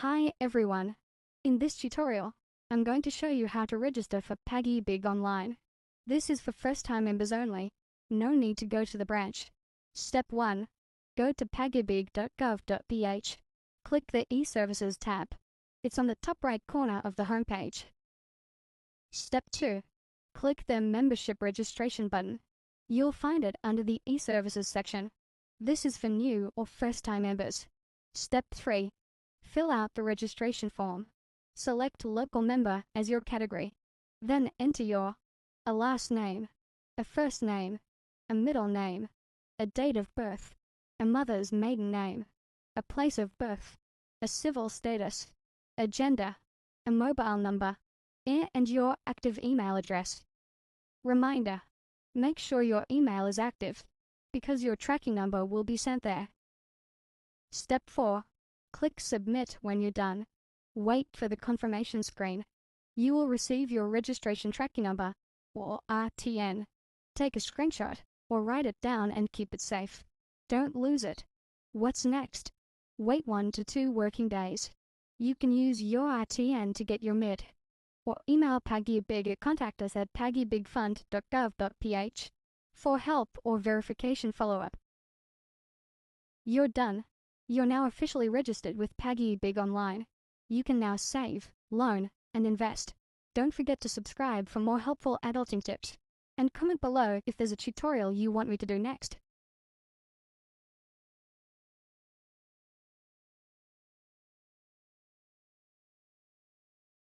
Hi everyone. In this tutorial, I'm going to show you how to register for Pag-Ibig online. This is for first-time members only. No need to go to the branch. Step 1. Go to pagibig.gov.ph. Click the e-services tab. It's on the top right corner of the homepage. Step 2. Click the membership registration button. You'll find it under the e-services section. This is for new or first-time members. Step 3. Fill out the registration form. Select local member as your category. Then enter a last name, a first name, a middle name, a date of birth, a mother's maiden name, a place of birth, a civil status, a gender, a mobile number, and your active email address. Reminder: make sure your email is active, because your tracking number will be sent there. Step 4. Click Submit when you're done. Wait for the confirmation screen. You will receive your registration tracking number, or RTN. Take a screenshot, or write it down and keep it safe. Don't lose it. What's next? Wait 1 to 2 working days. You can use your RTN to get your MID, or email Pag-Ibig at contact us at pagibigfund.gov.ph for help or verification follow-up. You're done. You're now officially registered with Pag-Ibig online. You can now save, loan, and invest. Don't forget to subscribe for more helpful adulting tips. And comment below if there's a tutorial you want me to do next.